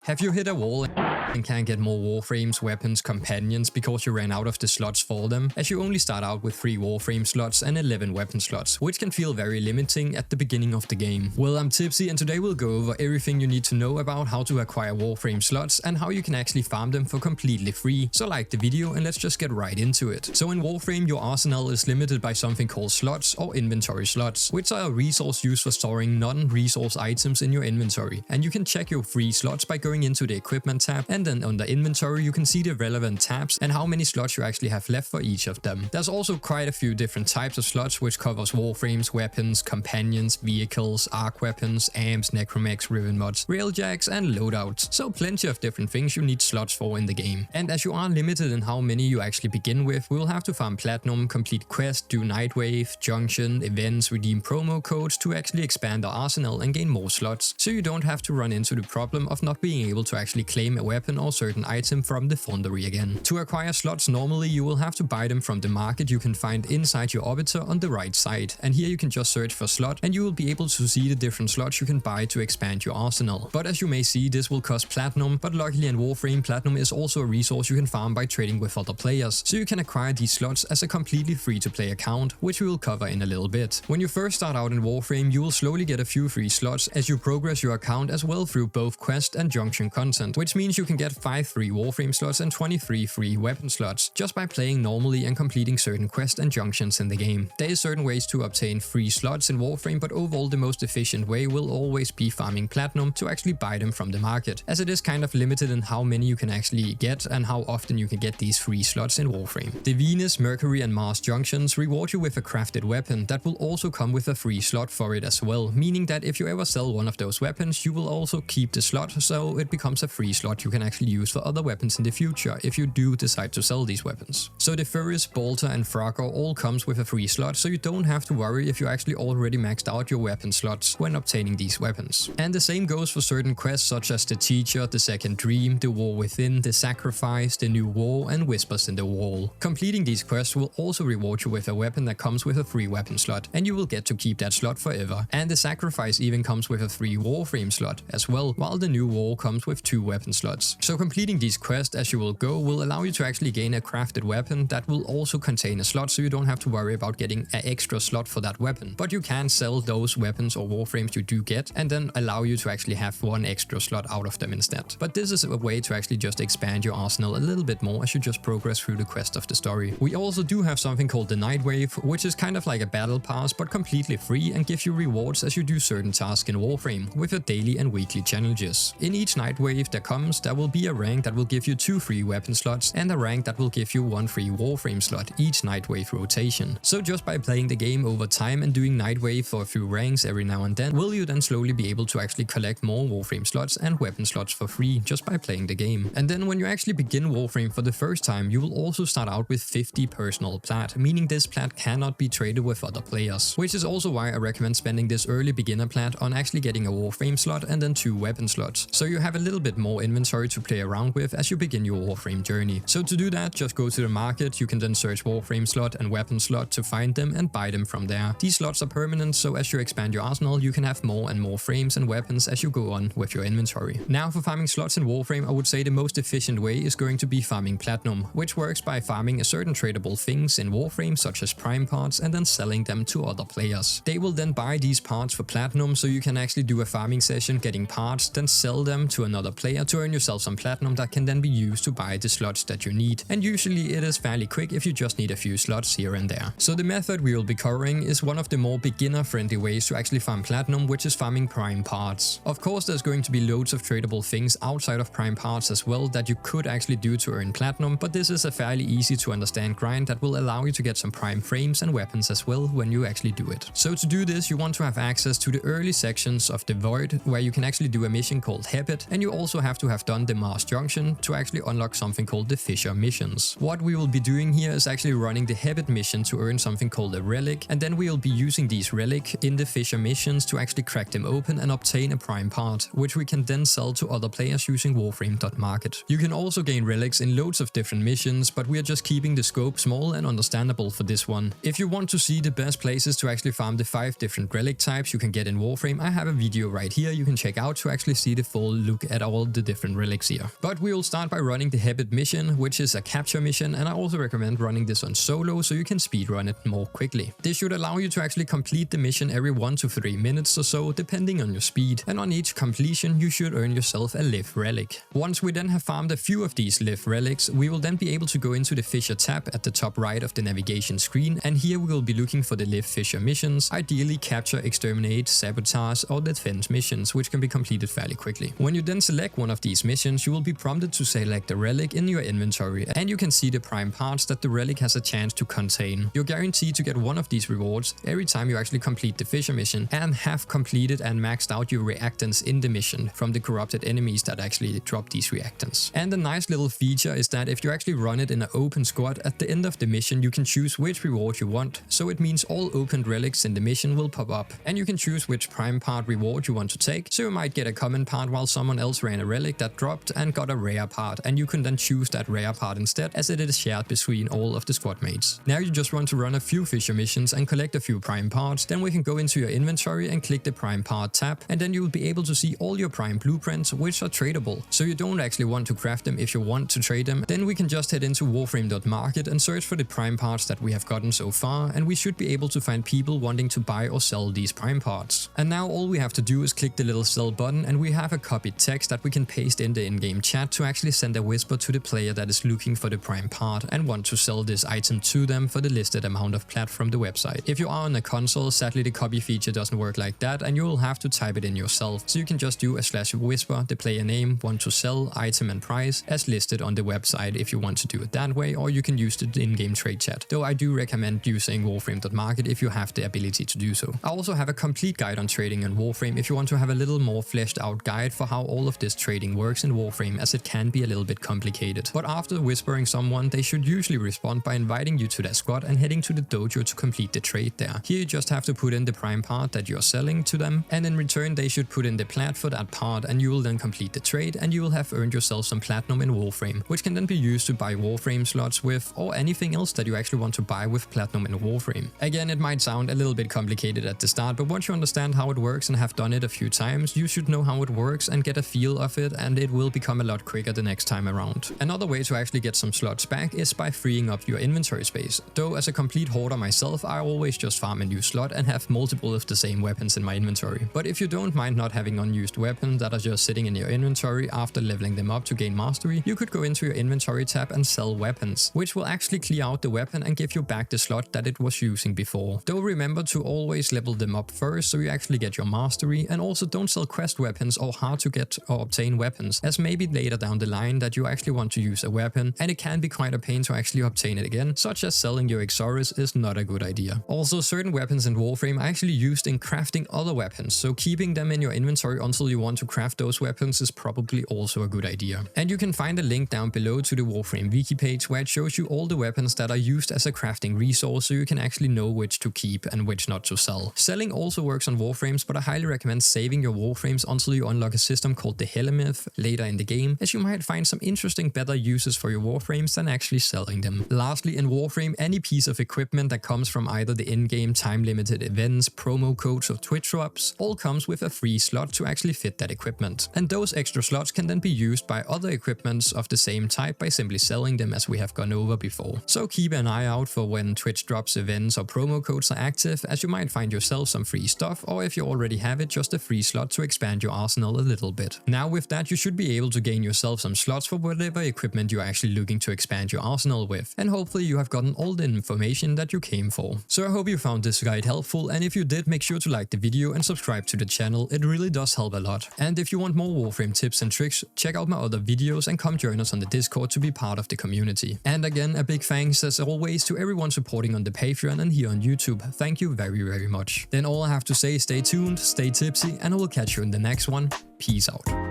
Have you hit a wall and can't get more Warframes, weapons, companions because you ran out of the slots for them, as you only start out with 3 Warframe slots and 11 weapon slots, which can feel very limiting at the beginning of the game? Well, I'm Tipsy and today we'll go over everything you need to know about how to acquire Warframe slots and how you can actually farm them for completely free. So like the video and let's just get right into it. So in Warframe, your arsenal is limited by something called slots or inventory slots, which are a resource used for storing non-resource items in your inventory. And you can check your free slots by going into the equipment tab, and then under inventory you can see the relevant tabs and how many slots you actually have left for each of them. There's also quite a few different types of slots, which covers Warframes, weapons, companions, vehicles, arc weapons, amps, necromechs, riven mods, railjacks and loadouts. So plenty of different things you need slots for in the game. And as you are limited in how many you actually begin with, we will have to farm platinum, complete quests, do Nightwave, Junction, events, redeem promo codes to actually expand our arsenal and gain more slots, so you don't have to run into the problem of not being able to actually claim a weapon or certain item from the foundry again. To acquire slots, normally you will have to buy them from the market you can find inside your orbiter on the right side, and here you can just search for slot and you will be able to see the different slots you can buy to expand your arsenal. But as you may see, this will cost platinum, but luckily in Warframe, platinum is also a resource you can farm by trading with other players, so you can acquire these slots as a completely free-to-play account, which we will cover in a little bit. When you first start out in Warframe, you will slowly get a few free slots as you progress your account as well through both quest and junction content, which means you can get 5 free Warframe slots and 23 free weapon slots just by playing normally and completing certain quests and junctions in the game. There is certain ways to obtain free slots in Warframe, but overall the most efficient way will always be farming platinum to actually buy them from the market, as it is kind of limited in how many you can actually get and how often you can get these free slots in Warframe. The Venus, Mercury and Mars junctions reward you with a crafted weapon that will also come with a free slot for it as well, meaning that if you ever sell one of those weapons, you will also keep the slot, so it becomes a free slot you can actually use for other weapons in the future if you do decide to sell these weapons. So the Furries, Bolter and Frogger all comes with a free slot, so you don't have to worry if you actually already maxed out your weapon slots when obtaining these weapons. And the same goes for certain quests such as the Teacher, the Second Dream, the War Within, the Sacrifice, the New War and Whispers in the Wall. Completing these quests will also reward you with a weapon that comes with a free weapon slot, and you will get to keep that slot forever. And the Sacrifice even comes with a free Warframe slot as well, while the New War comes with 2 weapon slots. So completing these quests as you will go will allow you to actually gain a crafted weapon that will also contain a slot, so you don't have to worry about getting an extra slot for that weapon. But you can sell those weapons or Warframes you do get and then allow you to actually have 1 extra slot out of them instead. But this is a way to actually just expand your arsenal a little bit more as you just progress through the quest of the story. We also do have something called the Nightwave, which is kind of like a battle pass but completely free and gives you rewards as you do certain tasks in Warframe with your daily and weekly challenges. In each Nightwave there will be a rank that will give you 2 free weapon slots and a rank that will give you 1 free Warframe slot each Nightwave rotation. So just by playing the game over time and doing Nightwave for a few ranks every now and then, will you then slowly be able to actually collect more Warframe slots and weapon slots for free just by playing the game. And then when you actually begin Warframe for the first time, you will also start out with 50 personal plat, meaning this plat cannot be traded with other players, which is also why I recommend spending this early beginner plat on actually getting a Warframe slot and then 2 weapon slots, so you have a little bit more inventory to play around with as you begin your Warframe journey. So to do that, just go to the market. You can then search Warframe slot and weapon slot to find them and buy them from there. These slots are permanent, so as you expand your arsenal, you can have more and more frames and weapons as you go on with your inventory. Now for farming slots in Warframe, I would say the most efficient way is going to be farming platinum, which works by farming a certain tradable things in Warframe such as prime parts and then selling them to other players. They will then buy these parts for platinum, so you can actually do a farming session getting parts, then sell them to another player to earn yourself some platinum that can then be used to buy the slots that you need. And usually it is fairly quick if you just need a few slots here and there. So the method we will be covering is one of the more beginner friendly ways to actually farm platinum, which is farming prime parts. Of course there's going to be loads of tradable things outside of prime parts as well that you could actually do to earn platinum, but this is a fairly easy to understand grind that will allow you to get some prime frames and weapons as well when you actually do it. So to do this, you want to have access to the early sections of the Void, where you can actually do a mission called Hebet, and you also have to have done the Mars Junction to actually unlock something called the Fissure missions. What we will be doing here is actually running the Hebet mission to earn something called a relic, and then we will be using these relic in the Fissure missions to actually crack them open and obtain a prime part, which we can then sell to other players using Warframe.market. You can also gain relics in loads of different missions, but we are just keeping the scope small and understandable for this one. If you want to see the best places to actually farm the 5 different relic types you can get in Warframe, I have a video right here you can check out to actually see the full look at all the different relics here. But we will start by running the Hebit mission, which is a capture mission, and I also recommend running this on solo so you can speedrun it more quickly. This should allow you to actually complete the mission every 1 to 3 minutes or so, depending on your speed, and on each completion you should earn yourself a live relic. Once we then have farmed a few of these live relics, we will then be able to go into the Fisher tab at the top right of the navigation screen, and here we will be looking for the live Fisher missions, ideally capture, exterminate, sabotage or defense missions, which can be completed fairly quickly. When you then select one of these missions, you will be prompted to select a relic in your inventory, and you can see the prime parts that the relic has a chance to contain. You're guaranteed to get one of these rewards every time you actually complete the Fisher mission and have completed and maxed out your reactants in the mission from the corrupted enemies that actually drop these reactants. And the nice little feature is that if you actually run it in an open squad, at the end of the mission you can choose which reward you want, so it means all opened relics in the mission will pop up, and you can choose which prime part reward you want to take. So you might get a common part while someone else ran a relic that dropped and got a rare part, and you can then choose that rare part instead, as it is shared between all of the squad mates. Now you just want to run a few Fisher missions and collect a few prime parts, then we can go into your inventory and click the prime part tab, and then you will be able to see all your prime blueprints, which are tradable. So you don't actually want to craft them if you want to trade them, then we can just head into warframe.market and search for the prime parts that we have gotten so far, and we should be able to find people wanting to buy or sell these prime parts. And now all we have to do is click the little sell button, and we have a copied text that we can paste in the in-game chat to actually send a whisper to the player that is looking for the prime part and want to sell this item to them for the listed amount of plat from the website. If you are on a console, sadly the copy feature doesn't work like that, and you will have to type it in yourself. So you can just do /whisper, the player name, want to sell, item and price as listed on the website if you want to do it that way, or you can use the in-game trade chat, though I do recommend using warframe.market if you have the ability to do so. I also have a complete guide on trading in Warframe if you want to have a little more fleshed out guide for how all of this trading works in Warframe, as it can be a little bit complicated. But after whispering someone, they should usually respond by inviting you to their squad and heading to the dojo to complete the trade there. Here you just have to put in the prime part that you're selling to them, and in return they should put in the plat for that part, and you will then complete the trade, and you will have earned yourself some platinum in Warframe, which can then be used to buy Warframe slots with, or anything else that you actually want to buy with platinum in Warframe. Again, it might sound a little bit complicated at the start, but once you understand how it works and have done it a few times, you should know how it works and get a feel of it, and it will become a lot quicker the next time around. Another way to actually get some slots back is by freeing up your inventory space. Though as a complete hoarder myself, I always just farm a new slot and have multiple of the same weapons in my inventory. But if you don't mind not having unused weapons that are just sitting in your inventory after leveling them up to gain mastery, you could go into your inventory tab and sell weapons, which will actually clear out the weapon and give you back the slot that it was using before. Though remember to always level them up first so you actually get your mastery, and also don't sell quest weapons or hard to get or obtain weapons, as maybe later down the line that you actually want to use a weapon and it can be quite a pain to actually obtain it again, such as selling your Exoris is not a good idea. Also, certain weapons in Warframe are actually used in crafting other weapons, so keeping them in your inventory until you want to craft those weapons is probably also a good idea. And you can find a link down below to the Warframe wiki page where it shows you all the weapons that are used as a crafting resource, so you can actually know which to keep and which not to sell. Selling also works on Warframes, but I highly recommend saving your Warframes until you unlock a system called the Hellemyth later in the game, as you might find some interesting better uses for your Warframes than actually selling them. Lastly, in Warframe, any piece of equipment that comes from either the in-game time-limited events, promo codes or Twitch drops all comes with a free slot to actually fit that equipment. And those extra slots can then be used by other equipments of the same type by simply selling them, as we have gone over before. So keep an eye out for when Twitch drops events or promo codes are active, as you might find yourself some free stuff, or if you already have it, just a free slot to expand your arsenal a little bit. Now with that, you should be able to gain yourself some slots for whatever equipment you're actually looking to expand your arsenal with, and hopefully you have gotten all the information that you came for. So I hope you found this guide helpful, and if you did, make sure to like the video and subscribe to the channel, it really does help a lot. And if you want more Warframe tips and tricks, check out my other videos and come join us on the Discord to be part of the community. And again, a big thanks as always to everyone supporting on the Patreon and here on YouTube. Thank you very much. Then all I have to say is stay tuned, stay tipsy, and I will catch you in the next one. Peace out.